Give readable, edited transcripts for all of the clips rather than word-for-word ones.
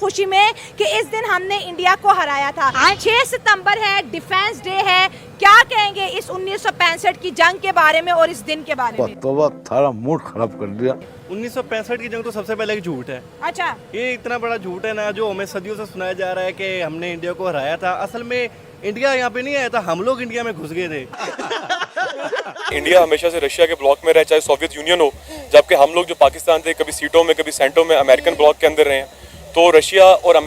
खुशी में कि इस दिन हमने इंडिया को हराया था। 6 सितंबर है, डिफेंस डे है। क्या कहेंगे इस 1965 की जंग के बारे में और इस दिन के बारे में? तो थारा मूड खराब कर दिया। 1965 की जंग तो सबसे पहले एक झूठ है। अच्छा, ये इतना बड़ा झूठ है ना, जो हमें सदियों से सुनाया जा रहा है कि हमने इंडिया को हराया था। असल में इंडिया यहाँ पे नहीं आया था, हम लोग इंडिया में घुस गए थे। इंडिया हमेशा से रशिया के ब्लॉक में रहे, चाहे सोवियत यूनियन हो, जबकि हम लोग जो पाकिस्तान थे कभी सीटों में कभी सेंटों में अमेरिकन ब्लॉक के अंदर रहे हैं। तो रशिया और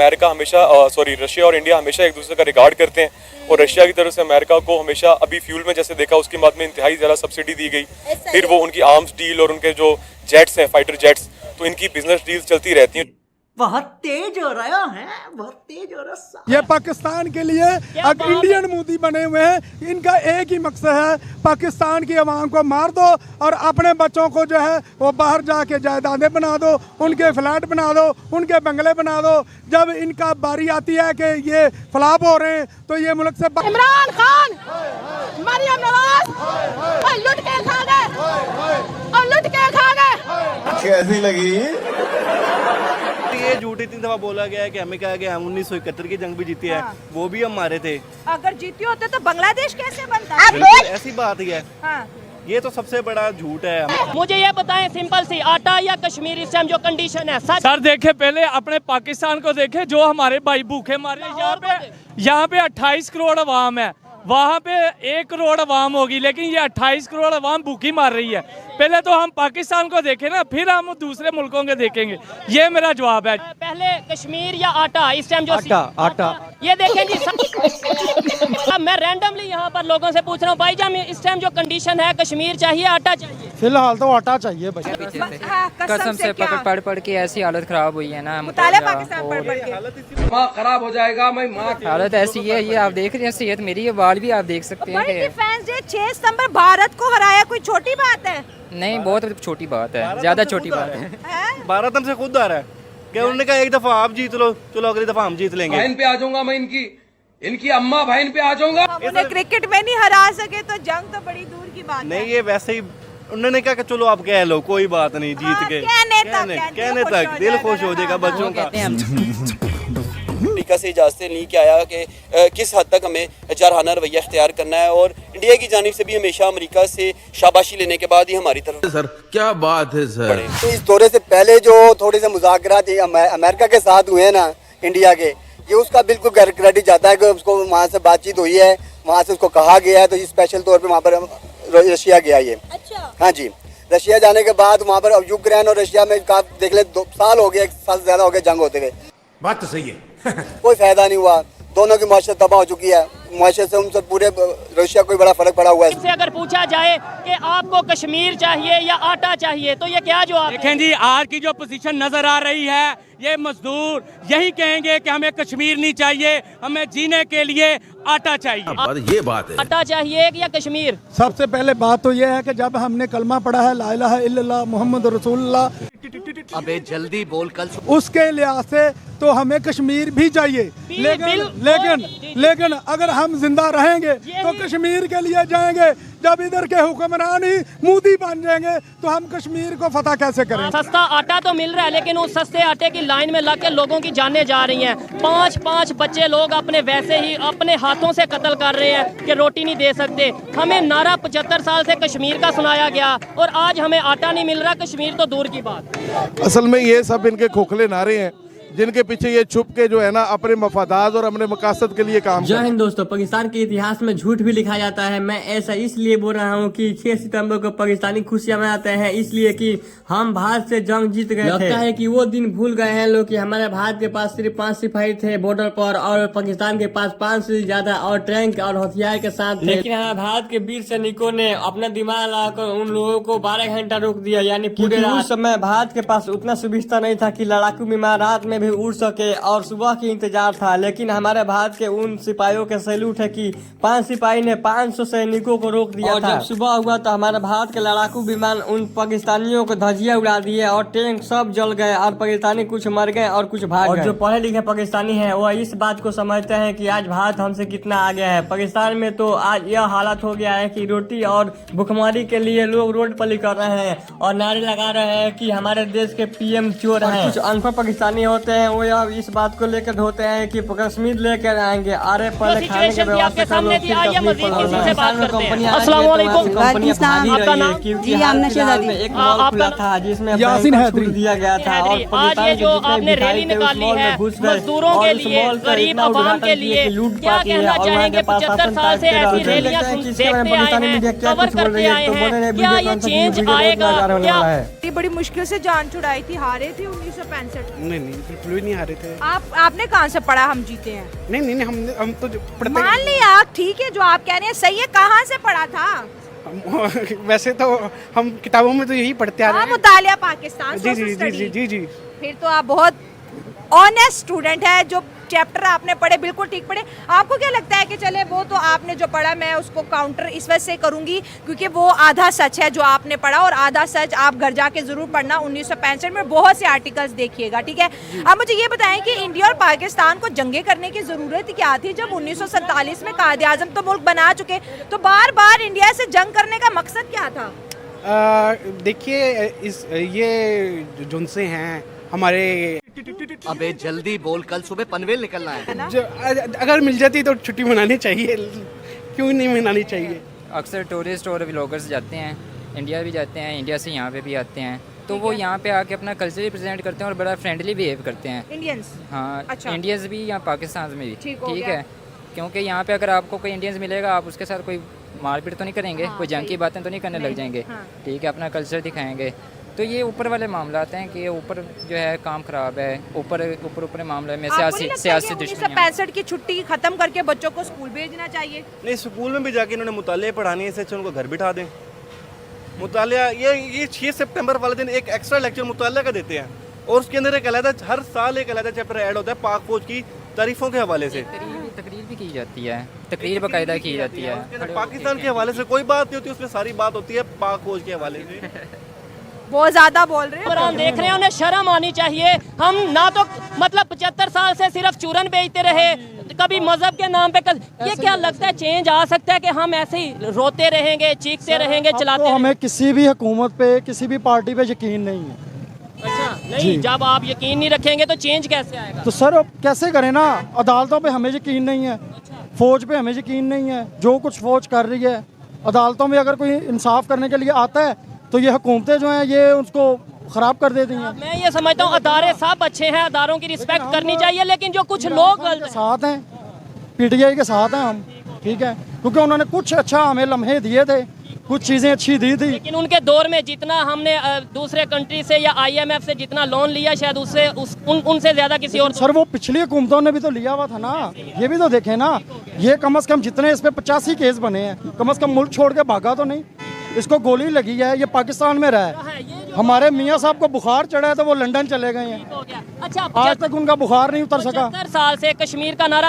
इंडिया हमेशा एक दूसरे का रिगार्ड करते हैं, और रशिया की तरफ से अमेरिका को हमेशा अभी फ्यूल में जैसे देखा उसके बाद में इंतहाई ज़्यादा सब्सिडी दी गई। फिर वो उनकी आर्म्स डील और उनके जो जेट्स हैं, फाइटर जेट्स, तो इनकी बिजनेस डील्स चलती रहती हैं। बहुत तेज हो रहा है, बहुत तेज हो रहा है। ये पाकिस्तान के लिए अब इंडियन मोदी बने हुए हैं। इनका एक ही मकसद है, पाकिस्तान की आवाम को मार दो और अपने बच्चों को जो है वो बाहर जाके जायदादें बना दो, उनके फ्लैट बना दो, उनके बंगले बना दो। जब इनका बारी आती है कि ये फ्लॉप हो रहे हैं तो ये मुल्क से इमरान खान, मरियम नवाज लुट के खा गए और लुट के खा गए। कैसी लगी? ये झूठ इतनी दफा बोला गया है कि हमें कहा गया हम 1971 की जंग भी जीती है। वो भी हम मारे थे। अगर जीते होते तो बांग्लादेश कैसे बनता? बिल्कुल ऐसी बात ही है। हाँ। ये तो सबसे बड़ा झूठ है। मुझे ये बताएं सिंपल सी, आटा या कश्मीरी इस टाइम जो कंडीशन है सर देखे, पहले अपने पाकिस्तान को देखे, जो हमारे भाई भूखे मारे। यहाँ पे 28 करोड़ अवाम है, वहाँ पे 1 करोड़ अवाम होगी, लेकिन ये 28 करोड़ अवाम भूखी मार रही है। पहले तो हम पाकिस्तान को देखें ना, फिर हम दूसरे मुल्कों के देखेंगे। ये मेरा जवाब है। पहले कश्मीर या आटा इस टाइम जो आटा ये देखें जी। अब मैं रैंडमली यहाँ पर लोगों से पूछ रहा हूँ, भाई जान इस टाइम जो कंडीशन है, कश्मीर चाहिए आटा चाहिए? फिलहाल तो आटा चाहिए भाई। कसम से पढ़ के ऐसी हालत खराब हुई है ना, पाकिस्तान पढ़ के दिमाग खराब हो जाएगा। मैं हालत ऐसी है, ये आप देख रहे हैं, सेहत मेरी है, बाल भी आप देख सकते हैं। डिफेंस डे 6 सितंबर भारत को हराया, कोई छोटी बात है? नहीं, बहुत छोटी बात है, ज्यादा छोटी बात है। भारत हमसे खुद आ रहा है क्या? उन्होंने कहा एक दफा आप जीत लो, चलो अगली दफा हम जीत लेंगे। बहन पे आ जाऊंगा मैं, इनकी अम्मा बहन पे आ जाऊंगा। उन्हें क्रिकेट में नहीं हरा सके तो जंग तो बड़ी दूर की बात है। नहीं, ये वैसे ही उन्होंने कहा कि चलो आप कह लो, कोई बात नहीं, जीत गए। कहने तक दिल खुश हो जाएगा बच्चों का। अमेरिका से इजाज़तें लेके आया कि किस हद तक हमें जारहाना रवैया अख्तियार करना है, और इंडिया की जानिब से भी हमेशा अमेरिका से शाबाशी लेने के बाद ही हमारी तरफ। सर क्या बात है सर। तो इस दौरे से पहले जो थोड़े से मुज़ाकरात अमेरिका के साथ हुए हैं ना इंडिया के, ये उसका बिल्कुल क्रेडिट जाता है कि उसको वहाँ से बातचीत हुई है, वहाँ से उसको कहा गया है, तो ये स्पेशल तौर पर वहाँ पर रशिया गया ये। अच्छा। हाँ जी, रशिया जाने के बाद वहाँ पर यूक्रेन और रशिया में देख ले 2 साल हो गए, 1 साल से ज़्यादा हो गया जंग होते हुए। बात तो सही है। कोई फायदा नहीं हुआ, दोनों की माशरत तबाह हो चुकी है। माशरत से उनसे पूरे रशिया को बड़ा फर्क पड़ा हुआ है। से अगर पूछा जाए कि आपको कश्मीर चाहिए या आटा चाहिए, तो ये क्या जवाब? देखें जी, आज की जो पोजीशन नजर आ रही है, ये मजदूर यही कहेंगे कि हमें कश्मीर नहीं चाहिए, हमें जीने के लिए आटा चाहिए। ये बात है। आटा चाहिए या कश्मीर? सबसे पहले बात तो ये है कि जब हमने कलमा पढ़ा है ला इलाहा इल्लल्लाह मुहम्मद रसूलुल्लाह, अबे जल्दी बोल, कल उसके लिहाज से तो हमें कश्मीर भी चाहिए। लेकिन अगर हम जिंदा रहेंगे तो कश्मीर के लिए जाएंगे। जब इधर के हुक्मरान ही मोदी बन जाएंगे तो हम कश्मीर को फतह कैसे करें? सस्ता आटा तो मिल रहा है, लेकिन उस सस्ते आटे की लाइन में लग के लोगों की जानें जा रही हैं। 5-5 बच्चे लोग अपने वैसे ही अपने हाथों से कत्ल कर रहे हैं कि रोटी नहीं दे सकते। हमें नारा 75 साल से कश्मीर का सुनाया गया और आज हमें आटा नहीं मिल रहा, कश्मीर तो दूर की बात। असल में ये सब इनके खोखले नारे हैं, जिनके पीछे ये छुप के जो है ना अपने मफादात और अपने मकासद के लिए काम। जय हिंद दोस्तों, पाकिस्तान के इतिहास में झूठ भी लिखा जाता है। मैं ऐसा इसलिए बोल रहा हूँ कि 6 सितंबर को पाकिस्तानी खुशियां मनाते हैं, इसलिए कि हम भारत से जंग जीत गए थे। लगता है कि वो दिन भूल गए हैं लोग कि हमारे भारत के पास सिर्फ 5 सिपाही थे बॉर्डर पर, और पाकिस्तान के पास 5 से ज्यादा और टैंक और हथियार के साथ थे। लेकिन हमारे भारत के वीर सैनिकों ने अपना दिमाग लगाकर उन लोगों को 12 घंटा रोक दिया, यानी पूरे उस समय भारत के पास उतना सुविधा नहीं था कि लड़ाकू विमान रात में भी उड़ सके और सुबह की इंतजार था। लेकिन हमारे भारत के उन सिपाहियों के सैल्यूट है कि 5 सिपाही ने 500 सैनिकों को रोक दिया था। जब सुबह हुआ तो हमारे भारत के लड़ाकू विमान उन पाकिस्तानियों को धजिया उड़ा दिए और टैंक सब जल गए और पाकिस्तानी कुछ मर गए और कुछ भाग गए। जो पढ़े लिखे पाकिस्तानी हैं वो इस बात को समझते हैं कि आज भारत हमसे कितना आगे है। पाकिस्तान में तो आज यह हालत हो गया है कि रोटी और भुखमरी के लिए लोग रोड पर निकल रहे हैं और नारे लगा रहे हैं कि हमारे देश के PM चोर हैं। कुछ अनपढ़ पाकिस्तानी होते हैं वो यार इस बात को लेकर होते हैं कि कश्मीर लेकर आएंगे अरे पहले खाने की व्यवस्था कर लो फिर कश्मीर से बात करते हैं। अस्सलाम वालेकुम। आपका नाम? जी आमना शहजादी। एक मॉल खुला था जिसमें यासीन हैदरी दिया गया था और आज ये जो आपने रैली निकाली है मजदूरों के लिए, गरीब आवाम के लिए, क्या कहना चाहेंगे? 75 साल से ऐसी रैलियां देखते आए हैं, कवर करते आए हैं, क्या ये चेंज आएगा? क्या बड़ी मुश्किल से जान छुड़ाई थी, हारे थे 1965? नहीं बिल्कुल भी नहीं हारे थे। आपने कहाँ से पढ़ा हम जीते हैं? नहीं हम तो पढ़ते मान लिया ठीक है, जो आप कह रहे हैं सही है, कहाँ से पढ़ा था? वैसे तो हम किताबों में तो यही पढ़ते आ रहे हैं। मुतालिया पाकिस्तान। जी। फिर तो आप बहुत ऑनेस्ट स्टूडेंट है, जो चैप्टर आपने पढ़े बिल्कुल ठीक पढ़े। आपको क्या लगता है कि चले वो तो आपने जो पढ़ा मैं उसको काउंटर इस वजह से करूंगी क्योंकि वो आधा सच है जो आपने पढ़ा और आधा सच आप घर जाके जरूर पढ़ना। 1965 में बहुत से आर्टिकल्स देखिएगा, ठीक है। अब मुझे ये बताएं कि इंडिया और पाकिस्तान को जंगे करने की जरूरत क्या थी जब 1947 में कायदे आजम तो मुल्क बना चुके, तो बार बार इंडिया से जंग करने का मकसद क्या था? देखिए ये जुनसे हैं हमारे। अबे जल्दी बोल, कल सुबह पनवेल निकलना है। अगर मिल जाती तो छुट्टी मनानी चाहिए, क्यों नहीं मनानी चाहिए? अक्सर टूरिस्ट और व्लॉगर्स जाते हैं, इंडिया भी जाते हैं, इंडिया से यहाँ पे भी आते हैं, तो वो यहाँ पे आके अपना कल्चर भी प्रेजेंट करते हैं और बड़ा फ्रेंडली बिहेव करते हैं इंडियंस। हाँ अच्छा। इंडियंस भी यहाँ पाकिस्तान में भी ठीक है, क्योंकि यहाँ पे अगर आपको कोई इंडियंस मिलेगा आप उसके साथ कोई मारपीट तो नहीं करेंगे, कोई जंग की बातें तो नहीं करने लग जाएंगे, ठीक है, अपना कल्चर दिखाएंगे। तो ये ऊपर वाले मामला आते हैं कि ये ऊपर जो है काम खराब है, ऊपर मामले में सियासी दुश्मनी। 1965 की छुट्टी खत्म करके बच्चों को स्कूल भेजना चाहिए। नहीं, स्कूल में भी जाके इन्होंने मुतालिया पढ़ानी है, इससे अच्छा उनको घर बिठा दें। मुतालिया ये 6 सितंबर वाले दिन एक एक्स्ट्रा लेक्चर मुतालिया का देते हैं और उसके अंदर एक अलग हर साल एक अलग चैप्टर ऐड होता है पाक फौज की तारीफों के हवाले से। तकरीर भी की जाती है, तकरीर बाकायदा की जाती है। पाकिस्तान के हवाले से कोई बात नहीं होती, उसमें सारी बात होती है पाक फौज के हवाले से। बहुत ज्यादा बोल रहे हैं। हम देख रहे हैं, उन्हें शर्म आनी चाहिए। हम ना तो मतलब 75 साल से सिर्फ चूरन बेचते रहे, कभी मजहब के नाम पे ये क्या लगता है चेंज आ सकता है कि हम ऐसे ही रोते रहेंगे, चीखते रहेंगे, चलाते रहेंगे? हमें किसी भी हुकूमत पे, किसी भी पार्टी पे यकीन नहीं है। अच्छा, नहीं, जब आप यकीन नहीं रखेंगे तो चेंज कैसे आएगा? तो सर अब कैसे करें ना, अदालतों पे हमें यकीन नहीं है, फौज पे हमें यकीन नहीं है। जो कुछ फौज कर रही है, अदालतों में अगर कोई इंसाफ करने के लिए आता है तो ये हुकूमतें जो हैं ये उसको खराब कर देती हैं। मैं ये समझता हूँ अदारे सब अच्छे हैं, अदारों की रिस्पेक्ट करनी चाहिए, लेकिन जो कुछ लोग साथ हैं, पीटीआई के साथ हैं हम, ठीक है, क्योंकि उन्होंने कुछ अच्छा हमें लम्हे दिए थे, कुछ चीज़ें अच्छी दी थी। लेकिन उनके दौर में जितना हमने दूसरे कंट्री से या IMF से जितना लोन लिया शायद उससे उनसे ज्यादा किसी और। सर वो पिछली हुकूमतों ने भी तो लिया हुआ था ना, ये भी तो देखें ना। ये कम से कम जितने इस पे 85 केस बने हैं, कम से कम मुल्क छोड़ के भागा तो नहीं, इसको गोली लगी है, ये पाकिस्तान में रहा है। हमारे मियाँ साहब को बुखार चढ़ा है तो वो लंदन चले गए हैं। अच्छा, आज तक उनका बुखार नहीं उतर सका। 75 साल से कश्मीर का नारा